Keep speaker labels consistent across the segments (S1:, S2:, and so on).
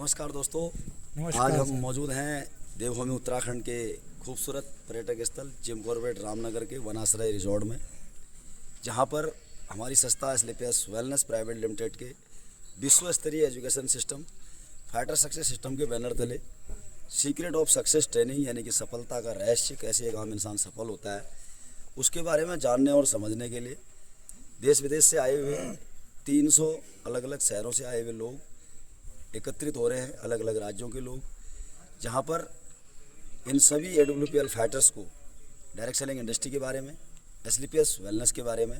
S1: नमस्कार दोस्तों।
S2: नमस्कार
S1: आज हम
S2: सर।
S1: मौजूद हैं देवभूमि उत्तराखंड के खूबसूरत पर्यटक स्थल जिम कॉर्बेट रामनगर के वनाश्रय रिजॉर्ट में, जहां पर हमारी संस्था स्लीपियस वेलनेस प्राइवेट लिमिटेड के विश्व स्तरीय education system fighter success system के बैनर तले सीक्रेट ऑफ सक्सेस ट्रेनिंग यानी कि सफलता का रहस्य, कैसे एक आम इंसान सफल होता है, उसके बारे में जानने और समझने के लिए देश विदेश से आए हुए 300 अलग अलग शहरों से आए हुए लोग एकत्रित हो रहे हैं, अलग अलग राज्यों के लोग, जहां पर इन सभी AWPL फाइटर्स को डायरेक्ट सेलिंग इंडस्ट्री के बारे में, स्लीपियस वेलनेस के बारे में,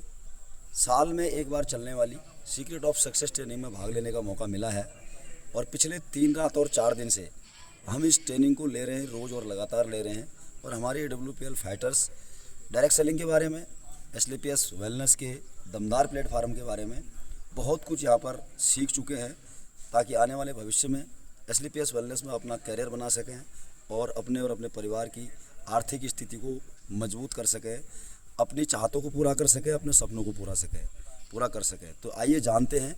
S1: साल में एक बार चलने वाली सीक्रेट ऑफ सक्सेस ट्रेनिंग में भाग लेने का मौका मिला है। और पिछले 3 रात और 4 दिन से हम इस ट्रेनिंग को ले रहे हैं, रोज़ और लगातार ले रहे हैं। और हमारे AWPL फाइटर्स डायरेक्ट सेलिंग के बारे में, स्लीपियस वेलनेस के दमदार प्लेटफार्म के बारे में बहुत कुछ यहाँ पर सीख चुके हैं, ताकि आने वाले भविष्य में स्लीपियस वेलनेस में अपना करियर बना सकें और अपने परिवार की आर्थिक स्थिति को मजबूत कर सकें, अपनी चाहतों को पूरा कर सकें, अपने सपनों को पूरा कर सकें। तो आइए जानते हैं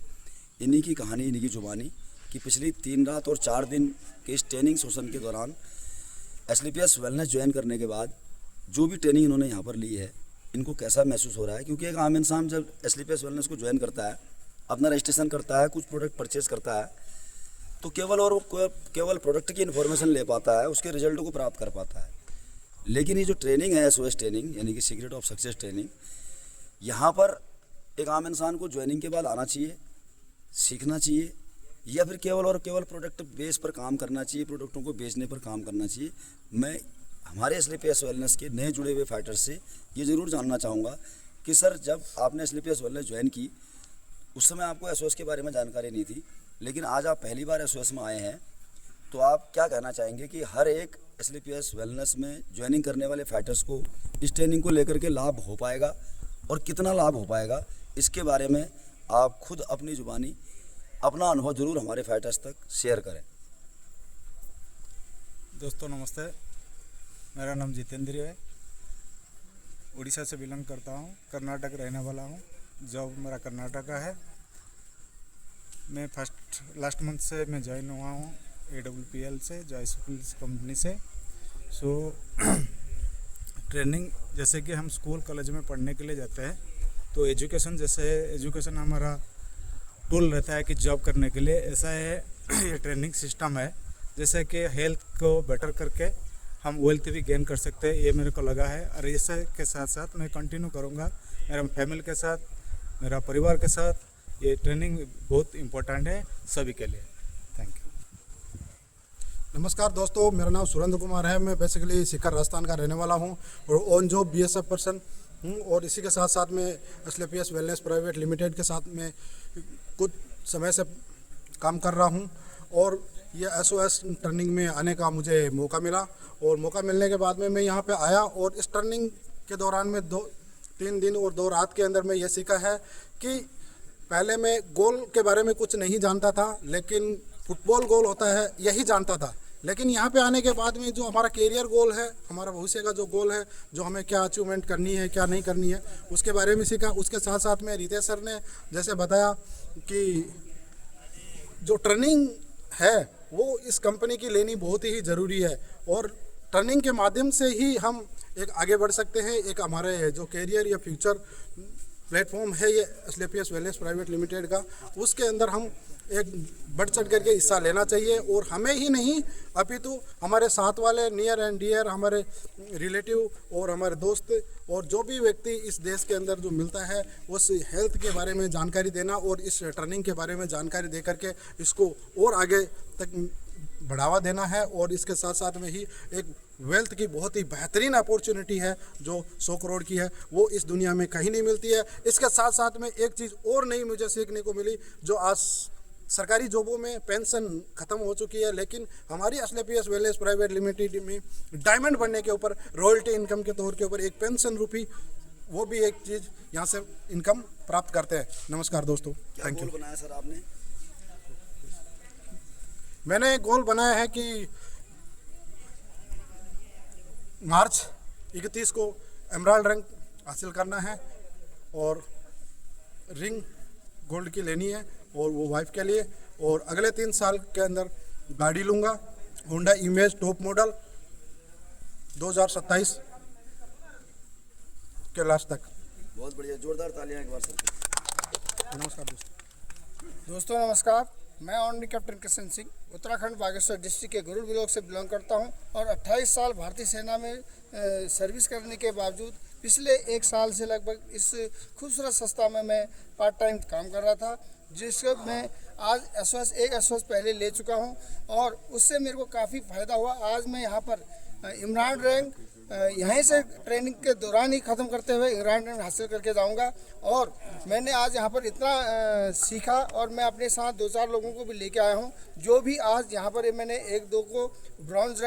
S1: इन्हीं की कहानी, इन्हीं की जुबानी, कि पिछली 3 रात और 4 दिन के इस ट्रेनिंग सेशन के दौरान स्लीपियस वेलनेस ज्वाइन करने के बाद जो भी ट्रेनिंग इन्होंने यहाँ पर ली है, इनको कैसा महसूस हो रहा है। क्योंकि एक आम इंसान जब स्लीपियस वेलनेस को ज्वाइन करता है, अपना रजिस्ट्रेशन करता है, कुछ प्रोडक्ट परचेज करता है, तो केवल प्रोडक्ट की इन्फॉर्मेशन ले पाता है, उसके रिजल्ट को प्राप्त कर पाता है। लेकिन ये जो ट्रेनिंग है SOS ट्रेनिंग यानी कि सीक्रेट ऑफ सक्सेस ट्रेनिंग, यहाँ पर एक आम इंसान को ज्वाइनिंग के बाद आना चाहिए, सीखना चाहिए, या फिर केवल प्रोडक्ट बेस पर काम करना चाहिए, प्रोडक्टों को बेचने पर काम करना चाहिए। मैं हमारे स्लीपियस वेलनेस के नए जुड़े हुए फाइटर्स से ये ज़रूर जानना चाहूँगा कि सर, जब आपने स्लीपियस वेलनेस ज्वाइन की उस समय आपको SOS के बारे में जानकारी नहीं थी, लेकिन आज आप पहली बार SOS में आए हैं, तो आप क्या कहना चाहेंगे कि हर एक स्लीपियस वेलनेस में ज्वाइनिंग करने वाले फाइटर्स को इस ट्रेनिंग को लेकर के लाभ हो पाएगा और कितना लाभ हो पाएगा, इसके बारे में आप खुद अपनी जुबानी अपना अनुभव जरूर हमारे फाइटर्स तक शेयर करें।
S2: दोस्तों नमस्ते, मेरा नाम जितेंद्र है, उड़ीसा से बिलोंग करता हूँ, कर्नाटक रहने वाला हूँ, जॉब मेरा कर्नाटक है। मैं लास्ट मंथ से मैं ज्वाइन हुआ हूँ AWPL से, जॉइस कंपनी से। सो ट्रेनिंग, जैसे कि हम स्कूल कॉलेज में पढ़ने के लिए जाते हैं, तो एजुकेशन हमारा टूल रहता है कि जॉब करने के लिए, ऐसा है ये ट्रेनिंग सिस्टम है। जैसे कि हेल्थ को बेटर करके हम वेल्थ भी गेन कर सकते हैं, ये मेरे को लगा है। और इसे के साथ साथ मैं कंटिन्यू करूँगा मेरा फैमिली के साथ, मेरा परिवार के साथ। ये ट्रेनिंग बहुत इम्पोर्टेंट है सभी के लिए। Thank you.
S3: नमस्कार दोस्तों, मेरा नाम सुरेंद्र कुमार है। मैं बेसिकली सीकर राजस्थान का रहने वाला हूं और ऑन जॉब BSF पर्सन हूं। और इसी के साथ साथ में स्लीपियस वेलनेस प्राइवेट लिमिटेड के साथ में कुछ समय से काम कर रहा हूं। और ये SOS ट्रेनिंग में आने का मुझे मौका मिला, और मौका मिलने के बाद में मैं यहाँ पे आया। और इस ट्रेनिंग के दौरान में 3 दिन और 2 रात के अंदर मैं ये सीखा है कि पहले मैं गोल के बारे में कुछ नहीं जानता था, लेकिन फुटबॉल गोल होता है यही जानता था। लेकिन यहाँ पे आने के बाद में जो हमारा कैरियर गोल है, हमारा भविष्य का जो गोल है, जो हमें क्या अचीवमेंट करनी है, क्या नहीं करनी है, उसके बारे में सीखा। उसके साथ साथ में रितेश सर ने जैसे बताया कि जो ट्रेनिंग है वो इस कंपनी की लेनी बहुत ही ज़रूरी है, और ट्रेनिंग के माध्यम से ही हम एक आगे बढ़ सकते हैं। एक हमारे जो कैरियर या फ्यूचर प्लेटफॉर्म है ये स्लीपियस वेलनेस प्राइवेट लिमिटेड का, उसके अंदर हम एक बढ़ चढ़ करके हिस्सा लेना चाहिए। और हमें ही नहीं, अपितु हमारे साथ वाले नियर एंड डियर, हमारे रिलेटिव और हमारे दोस्त और जो भी व्यक्ति इस देश के अंदर जो मिलता है, उस हेल्थ के बारे में जानकारी देना और इस ट्रेनिंग के बारे में जानकारी दे करके इसको और आगे तक बढ़ावा देना है। और इसके साथ साथ में ही एक वेल्थ की बहुत ही बेहतरीन अपॉर्चुनिटी है जो 100 करोड़ की है, वो इस दुनिया में कहीं नहीं मिलती है। इसके साथ साथ में एक चीज़ और नई मुझे सीखने को मिली, जो आज सरकारी जॉबों में पेंशन ख़त्म हो चुकी है, लेकिन हमारी स्लीपियस वेलनेस प्राइवेट लिमिटेड में डायमंड बनने के ऊपर रॉयल्टी इनकम के तौर के ऊपर एक पेंशन रूपी, वो भी एक चीज़ यहाँ से इनकम प्राप्त करते हैं। नमस्कार दोस्तों, थैंक यू।
S1: बनाया सर आपने?
S3: मैंने एक गोल बनाया है कि मार्च 31 को एमराल्ड रैंक हासिल करना है और रिंग गोल्ड की लेनी है, और वो वाइफ के लिए। और अगले 3 साल के अंदर गाड़ी लूँगा होंडा इमेज टॉप मॉडल 2027 के लास्ट तक।
S1: बहुत बढ़िया, जोरदार तालियां एक बार सर।
S3: नमस्कार दोस्तों।
S4: दोस्तों नमस्कार, मैं honorary captain Kishan Singh Uttarakhand Bageshwar district के गरुड़ ब्लॉक से बिलोंग करता हूं और 28 साल भारतीय सेना में सर्विस करने के बावजूद पिछले 1 साल से लगभग इस खूबसूरत संस्था में मैं पार्ट टाइम काम कर रहा था, जिसको मैं आज एक एसओएस पहले ले चुका हूं और उससे मेरे को काफ़ी फ़ायदा हुआ। आज मैं यहाँ पर इमरान रैंक यहीं से ट्रेनिंग के दौरान ही ख़त्म करते हुए इमरान रैंक हासिल करके जाऊंगा। और मैंने आज यहाँ पर इतना सीखा और मैं अपने साथ 2-4 लोगों को भी लेके आया हूँ, जो भी आज यहाँ पर मैंने 1-2 को ब्रॉन्ज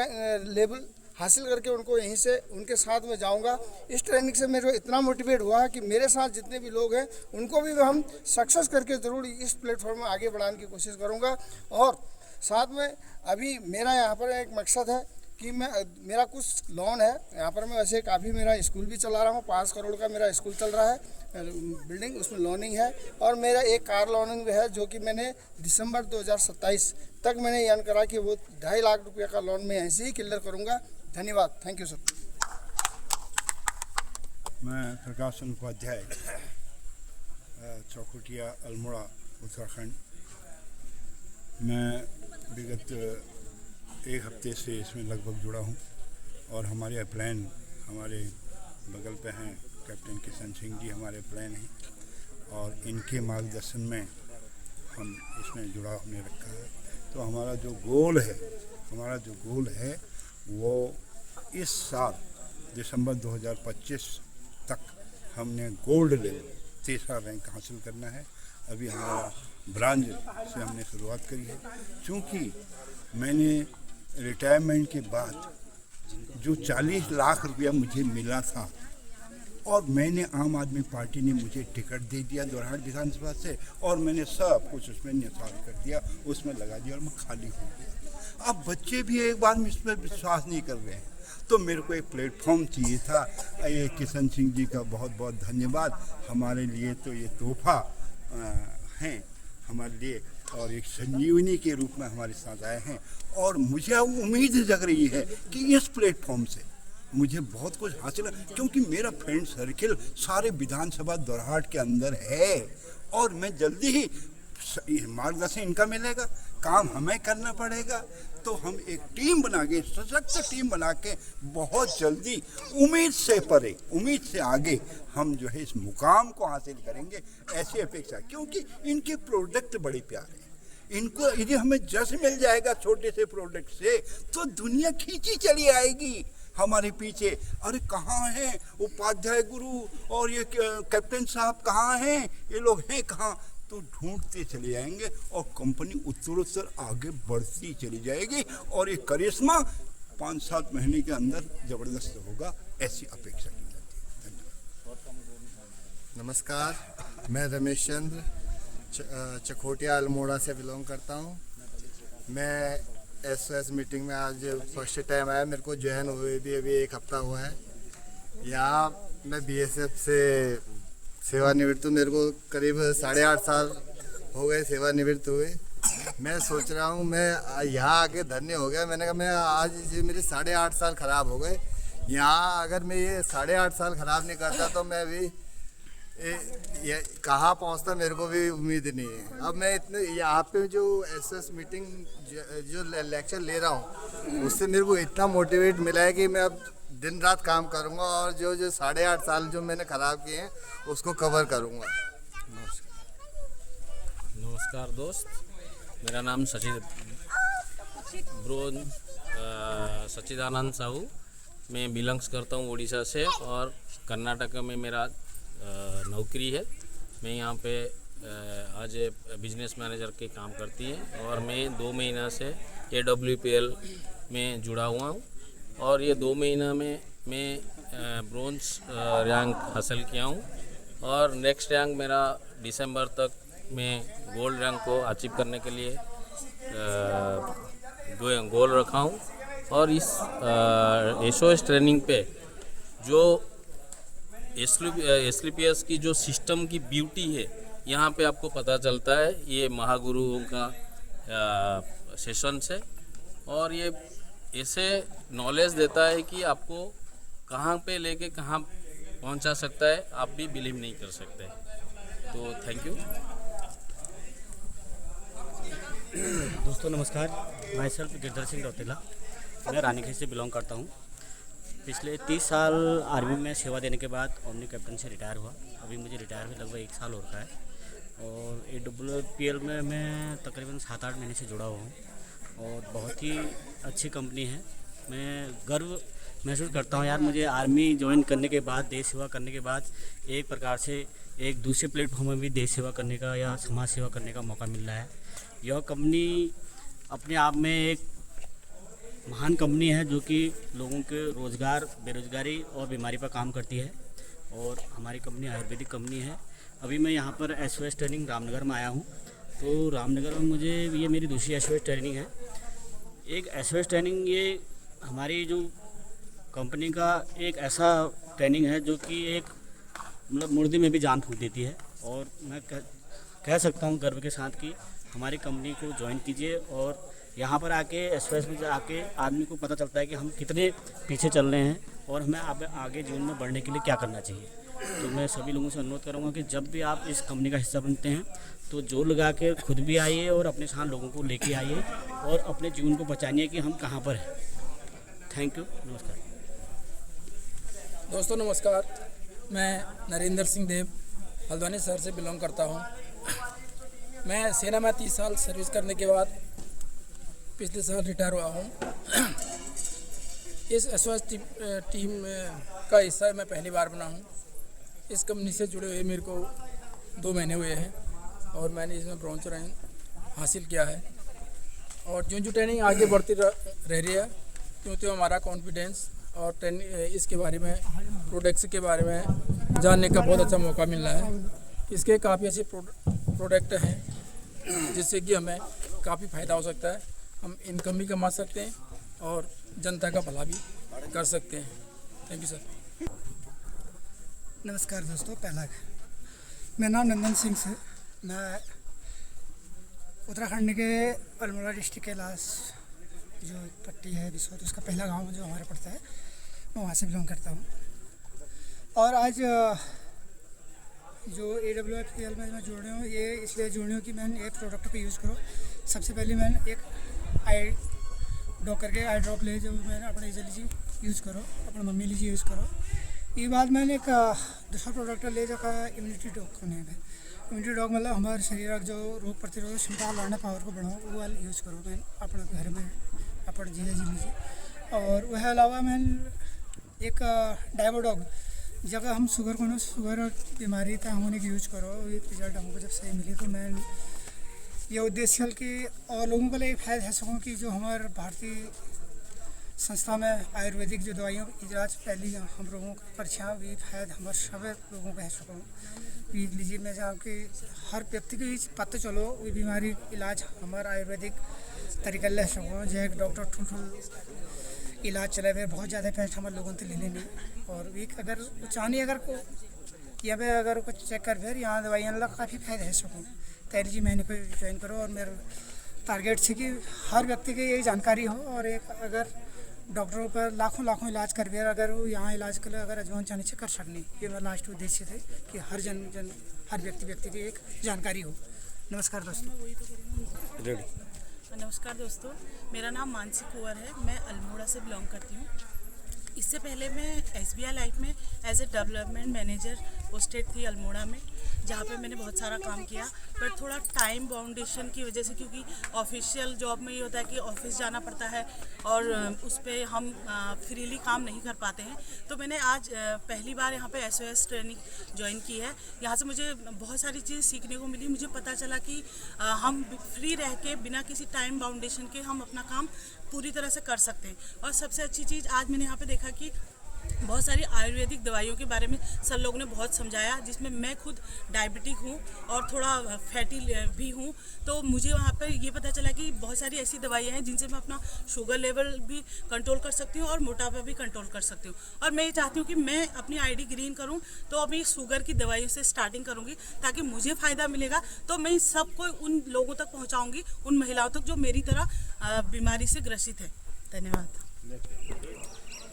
S4: लेवल हासिल करके उनको यहीं से उनके साथ में जाऊंगा। इस ट्रेनिंग से मेरे को इतना मोटिवेट हुआ है कि मेरे साथ जितने भी लोग हैं उनको भी हम सक्सेस करके ज़रूर इस प्लेटफॉर्म में आगे बढ़ाने की कोशिश करूंगा। और साथ में अभी मेरा यहाँ पर एक मकसद है कि मेरा कुछ लोन है यहाँ पर। मैं वैसे काफ़ी मेरा स्कूल भी चला रहा हूँ, 5 करोड़ का मेरा स्कूल चल रहा है बिल्डिंग, उसमें लोनिंग है। और मेरा एक कार लोनिंग भी है जो कि मैंने दिसंबर 2027 तक मैंने यान करा कि वो 2.5 लाख रुपये का लोन मैं ऐसे ही क्लियर करूँगा। धन्यवाद, थैंक यू सर।
S5: मैं प्रकाश उपाध्याय, चौखुटिया अल्मोड़ा उत्तराखंड। मैं विगत 1 हफ्ते से इसमें लगभग जुड़ा हूँ और हमारे प्लान हमारे बगल पे हैं कैप्टन किशन सिंह जी, हमारे प्लान हैं और इनके मार्गदर्शन में हम इसमें जुड़ा हमने रखा है। तो हमारा जो गोल है वो इस साल दिसंबर 2025 तक हमने गोल्ड लेवल 3रा रैंक हासिल करना है। अभी हमारा ब्रांज से हमने शुरुआत करी है, क्योंकि मैंने रिटायरमेंट के बाद जो 40 लाख रुपया मुझे मिला था और मैंने आम आदमी पार्टी ने मुझे टिकट दे दिया दोरहाट विधानसभा से और मैंने सब कुछ उसमें निथार कर दिया, उसमें लगा दिया और मैं खाली हो गया। अब बच्चे भी एक बार इस पर विश्वास नहीं कर रहे हैं, तो मेरे को एक प्लेटफॉर्म चाहिए था। ये किशन सिंह जी का बहुत बहुत धन्यवाद। हमारे लिए तो ये तोहफा हैं हमारे लिए और एक संजीवनी के रूप में हमारे साथ आए हैं। और मुझे उम्मीद जग रही है कि इस प्लेटफॉर्म से मुझे बहुत कुछ हासिल है, क्योंकि मेरा फ्रेंड सर्किल सारे विधानसभा दोरहाट के अंदर है और मैं जल्दी ही मार्गदर्शन इनका मिलेगा, काम हमें करना पड़ेगा। तो हम एक टीम बना के, सशक्त टीम बना के बहुत जल्दी उम्मीद से परे, उम्मीद से आगे हम जो है इस मुकाम को हासिल करेंगे, ऐसी अपेक्षा। क्योंकि इनके प्रोडक्ट बड़े प्यारे हैं, इनको यदि हमें जस मिल जाएगा छोटे से प्रोडक्ट से तो दुनिया खींची चली आएगी हमारे पीछे। अरे कहाँ हैं उपाध्याय गुरु और ये कैप्टन साहब कहाँ हैं, ये लोग हैं कहाँ, तो ढूंढते चले जाएंगे और कंपनी उत्तरोत्तर आगे बढ़ती चली जाएगी और ये करिश्मा 5-7 महीने के अंदर ज़बरदस्त होगा, ऐसी अपेक्षा की जाती है।
S6: नमस्कार, मैं रमेश चंद्र चकोटिया अल्मोड़ा से बिलोंग करता हूँ। मैं एसओएस मीटिंग में आज फर्स्ट टाइम आया, मेरे को ज्वाइन हुए भी अभी 1 हफ्ता हुआ है। यहाँ मैं बीएसएफ से सेवानिवृत्त हूँ, मेरे को करीब 8.5 साल हो गए सेवानिवृत्त हुए। मैं सोच रहा हूँ मैं यहाँ आके धन्य हो गया। मैंने कहा मैं आज ये मेरे 8.5 साल ख़राब हो गए, यहाँ अगर मैं ये 8.5 साल ख़राब नहीं करता तो मैं अभी ये कहाँ पहुँचता मेरे को भी उम्मीद नहीं है। अब मैं इतने यहाँ पे जो एसएस मीटिंग जो लेक्चर ले रहा हूँ उससे मेरे को इतना मोटिवेट मिला है कि मैं अब दिन रात काम करूँगा और जो 8.5 साल जो मैंने ख़राब किए हैं उसको कवर करूँगा।
S7: नमस्कार दोस्त, मेरा नाम सच्चिदानंद साहू, मैं बिलोंग्स करता हूँ उड़ीसा से और कर्नाटक में मेरा नौकरी है। मैं यहाँ पे आज बिजनेस मैनेजर के काम करती है और मैं 2 महीना से AWPL में जुड़ा हुआ हूँ और ये 2 महीना में मैं ब्रोंज रैंक हासिल किया हूँ और नेक्स्ट रैंक मेरा दिसंबर तक मैं गोल्ड रैंक को अचीव करने के लिए गोल रखा हूँ। और इस एसओएस ट्रेनिंग पे जो SLPS की जो सिस्टम की ब्यूटी है यहाँ पे आपको पता चलता है। ये महागुरुओं का सेशन है और ये ऐसे नॉलेज देता है कि आपको कहाँ पे लेके कहाँ पहुंचा सकता है, आप भी बिलीव नहीं कर सकते। तो थैंक यू।
S8: दोस्तों नमस्कार, मैं सेल्फ गिरधर सिंह रौतेला, मैं रानीखेत से बिलोंग करता हूँ। पिछले 30 साल आर्मी में सेवा देने के बाद ओमनी कैप्टन से रिटायर हुआ। अभी मुझे रिटायर हुए लगभग 1 साल हो रखा है और AWPL में मैं तकरीबन 7-8 महीने से जुड़ा हुआ हूँ और बहुत ही अच्छी कंपनी है। मैं गर्व महसूस करता हूँ यार, मुझे आर्मी ज्वाइन करने के बाद, देश सेवा करने के बाद एक प्रकार से एक दूसरे प्लेटफॉर्म में भी देश सेवा करने का या समाज सेवा करने का मौका मिल रहा है। यह कंपनी अपने आप में एक महान कंपनी है जो कि लोगों के रोज़गार, बेरोज़गारी और बीमारी पर काम करती है और हमारी कंपनी आयुर्वेदिक कंपनी है। अभी मैं यहाँ पर SOS ट्रेनिंग रामनगर में आया हूँ। तो रामनगर में मुझे ये मेरी दूसरी SOS ट्रेनिंग है। एक SOS ट्रेनिंग ये हमारी जो कंपनी का एक ऐसा ट्रेनिंग है जो कि एक मतलब मुर्दे में भी जान फूंक देती है और मैं कह सकता हूँ गर्व के साथ कि हमारी कंपनी को ज्वाइन कीजिए और यहाँ पर आके SOS में आके आदमी को पता चलता है कि हम कितने पीछे चल रहे हैं और हमें आगे जीवन में बढ़ने के लिए क्या करना चाहिए। तो मैं सभी लोगों से अनुरोध करूँगा कि जब भी आप इस कंपनी का हिस्सा बनते हैं तो जोर लगा के खुद भी आइए और अपने साथ लोगों को लेके आइए और अपने जीवन को पहचानिए कि हम कहाँ पर हैं। थैंक यू, नमस्कार।
S9: दोस्तों नमस्कार, मैं नरेंद्र सिंह देव हल्द्वानी शहर से बिलोंग करता हूँ। मैं सेना में 30 साल सर्विस करने के बाद पिछले साल रिटायर हुआ हूँ। इस SOS टीम का हिस्सा मैं पहली बार बना हूँ। इस कंपनी से जुड़े हुए मेरे को 2 महीने हुए हैं और मैंने इसमें ब्रॉन्ज रैंक हासिल किया है और जो ट्रेनिंग आगे बढ़ती रह रही है क्योंकि हमारा कॉन्फिडेंस और ट्रेनिंग इसके बारे में, प्रोडक्ट्स के बारे में जानने का बहुत अच्छा मौका मिल रहा है। इसके काफ़ी अच्छे प्रोडक्ट हैं जिससे कि हमें काफ़ी फ़ायदा हो सकता है। हम इनकम भी कमा सकते हैं और जनता का भला भी कर सकते हैं। Thank you sir.
S10: नमस्कार दोस्तों, पहला मेरा नाम नंदन सिंह से, मैं उत्तराखंड के अल्मोड़ा डिस्ट्रिक्ट के लास जो पट्टी है बिसौत, उसका पहला गांव जो हमारा पड़ता है, मैं वहाँ से बिलोंग करता हूँ। और आज जो AWPL में मैं जुड़ रही हूँ, ये इसलिए जुड़ रही हूँ कि मैंने एक प्रोडक्ट को यूज़ करो। सबसे पहले मैंने एक आई ड्रॉप ले, जो मैंने अपने लीजिए यूज़ करो, अपने मम्मी लीजिए यूज़ करो। ये बाद मैंने एक दूसरा प्रोडक्ट ले जो का इम्यूनिटी डॉग को नेम है। इम्यूनिटी डॉग मतलब हमारे शरीर का जो रोग प्रतिरोधक क्षमता लड़ने पावर को बढ़ाओ, वो वाला यूज़ करो। मैं अपने घर में अपने जी लीजिए। और वह अलावा मैंने एक डायबो डॉग, जब हम शुगर बीमारी था होने की यूज करो। ये रिजल्ट हमको जब सही मिली तो मैं ये उद्देश्य कि और लोगों को लिए फायदा है सकूँ कि जो हमारे भारतीय संस्था में आयुर्वेदिक जो दवाइयों की इलाज पहली हम लोगों को परीक्षा भी फायदा हमारे सब लोगों को है सकूँ भी लीजिए। मैं चाहूँ कि हर व्यक्ति को पता चलो वो बीमारी इलाज हमारा आयुर्वेदिक तरीका ले सकूँ। जो एक डॉक्टर ठुल इलाज चले हुए बहुत ज़्यादा पैसा हमारे लोगों से लेने नहीं। और भी अगर चाहनी अगर को यहाँ पे अगर कुछ चेक कर फिर यहाँ दवाइयाँ लग काफ़ी फायदा है सकूँ तैयारी जी मैंने कोई ज्वाइन करो। और मेरा टारगेट है कि हर व्यक्ति की यही जानकारी हो और एक अगर डॉक्टरों पर लाखों इलाज कर फिर अगर वो यहाँ इलाज कर अगर अजवान चाहने से कर सकनी। ये मेरा लास्ट उद्देश्य थे कि हर व्यक्ति की एक जानकारी हो। नमस्कार दोस्तों।
S11: नमस्कार दोस्तों, मेरा नाम मानसी कुंवर है, मैं अल्मोड़ा से बिलोंग करती हूँ। इससे पहले मैं SBI लाइफ में as a development manager posted थी अल्मोड़ा में, जहाँ पे मैंने बहुत सारा काम किया। पर थोड़ा टाइम बाउंडेशन की वजह से, क्योंकि ऑफिशियल जॉब में ये होता है कि ऑफिस जाना पड़ता है और उस पर हम फ्रीली काम नहीं कर पाते हैं, तो मैंने आज पहली बार यहाँ पे SOS ट्रेनिंग ज्वाइन की है। यहाँ से मुझे बहुत सारी चीज़ सीखने को मिली। मुझे पता चला कि हम फ्री रह के बिना किसी टाइम बाउंडेशन के हम अपना काम पूरी तरह से कर सकते हैं। और सबसे अच्छी चीज़ आज मैंने यहाँ पे देखा कि बहुत सारी आयुर्वेदिक दवाइयों के बारे में सर लोगों ने बहुत समझाया, जिसमें मैं खुद डायबिटिक हूँ और थोड़ा फैटी भी हूँ। तो मुझे वहाँ पर ये पता चला कि बहुत सारी ऐसी दवाइयाँ हैं जिनसे मैं अपना शुगर लेवल भी कंट्रोल कर सकती हूँ और मोटापा भी कंट्रोल कर सकती हूँ। और मैं ये चाहती हूँ कि मैं अपनी आईडी ग्रीन करूँ, तो अभी शुगर की दवाइयों से स्टार्टिंग करूँगी ताकि मुझे फ़ायदा मिलेगा। तो मैं सबको उन लोगों तक पहुँचाऊँगी, उन महिलाओं तक जो मेरी तरह बीमारी से ग्रसित है। धन्यवाद।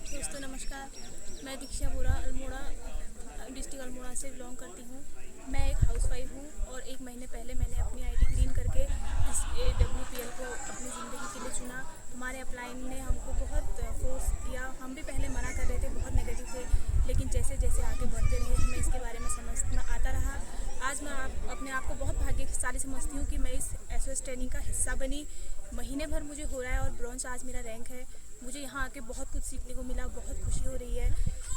S12: दोस्तों नमस्कार, मैं दीक्षा बोरा अल्मोड़ा डिस्ट्रिक्ट अल्मोड़ा से बिलोंग करती हूँ। मैं एक हाउसवाइफ हूँ और 1 महीने पहले मैंने अपनी आईडी ग्रीन करके इस AWPL को अपनी ज़िंदगी के लिए चुना। हमारे अपलाइन ने हमको बहुत फोर्स किया, हम भी पहले मना कर रहे थे, बहुत नेगेटिव थे, लेकिन जैसे जैसे आगे बढ़ते रहे हमें इसके बारे में समझ में आता रहा। आज मैं अपने आप को बहुत भाग्यशाली समझती हूँ कि मैं इस SOS ट्रेनिंग का हिस्सा बनी। महीने भर मुझे हो रहा है और ब्रॉन्ज आज मेरा रैंक है। मुझे यहाँ आके बहुत कुछ सीखने को मिला, बहुत खुशी हो रही है।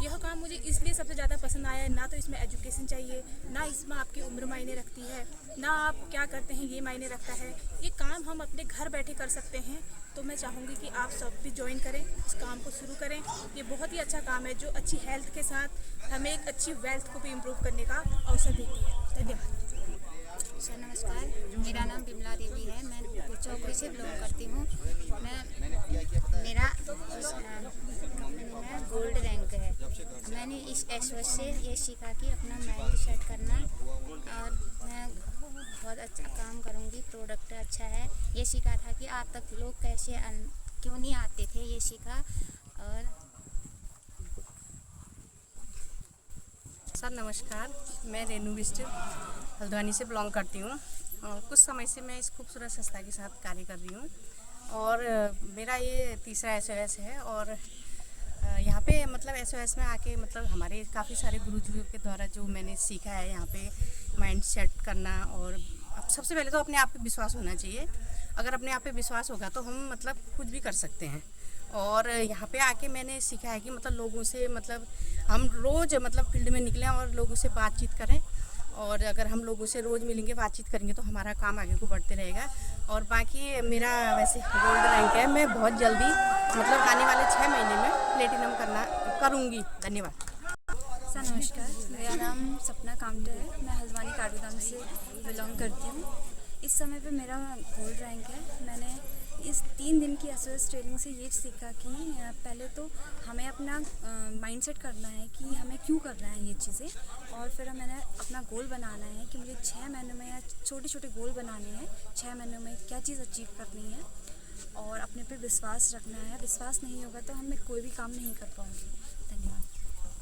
S12: यह काम मुझे इसलिए सबसे ज़्यादा पसंद आया है, ना तो इसमें एजुकेशन चाहिए, ना इसमें आपकी उम्र मायने रखती है, ना आप क्या करते हैं ये मायने रखता है। ये काम हम अपने घर बैठे कर सकते हैं। तो मैं चाहूँगी कि आप सब भी ज्वाइन करें, इस काम को शुरू करें। ये बहुत ही अच्छा काम है जो अच्छी हेल्थ के साथ हमें एक अच्छी वेल्थ को भी इम्प्रूव करने का अवसर देती है। धन्यवाद।
S13: सर नमस्कार, मेरा नाम बिमला देवी है। मैं चौकड़ी से बिलोंग करती हूँ। मेरा गोल्ड रैंक है। मैंने इस SOS से ये सीखा कि अपना माइंड सेट करना, और मैं बहुत अच्छा काम करूँगी। प्रोडक्ट अच्छा है। ये सीखा था कि आप तक लोग कैसे क्यों नहीं आते थे, ये सीखा। और
S14: सर नमस्कार, मैं रेनू बिस्ट हल्द्वानी से बिलोंग करती हूँ और कुछ समय से मैं इस खूबसूरत संस्था के साथ कार्य कर रही हूँ और मेरा ये तीसरा SOS है। और यहाँ पे मतलब SOS में आके मतलब हमारे काफ़ी सारे गुरुजियों के द्वारा जो मैंने सीखा है यहाँ पे माइंड सेट करना। और अब सबसे पहले तो अपने आप पे विश्वास होना चाहिए। अगर अपने आप पे विश्वास होगा तो हम मतलब कुछ भी कर सकते हैं। और यहाँ पे आके मैंने सीखा है कि मतलब लोगों से मतलब हम रोज़ मतलब फील्ड में निकलें और लोगों से बातचीत करें। और अगर हम लोगों से रोज़ मिलेंगे, बातचीत करेंगे तो हमारा काम आगे को बढ़ते रहेगा। और बाकी मेरा वैसे गोल्ड रैंक है। मैं बहुत जल्दी मतलब आने वाले 6 महीने में प्लेटिनम करूँगी। धन्यवाद।
S15: सर नमस्कार, मेरा नाम सपना कामटर है। मैं हल्द्वानी काठगोदाम से बिलोंग करती हूँ। इस समय पे मेरा गोल्ड रैंक है। मैंने इस 3 दिन की SOS ट्रेनिंग से ये सीखा कि पहले तो हमें अपना माइंडसेट करना है कि हमें क्यों करना है ये चीज़ें, और फिर मैंने अपना गोल बनाना है कि मुझे 6 महीनों में या छोटे छोटे गोल बनाने हैं। 6 महीनों में क्या चीज़ अचीव करनी है और अपने पे विश्वास रखना है। विश्वास नहीं होगा तो हम कोई भी काम नहीं कर पाऊँगी।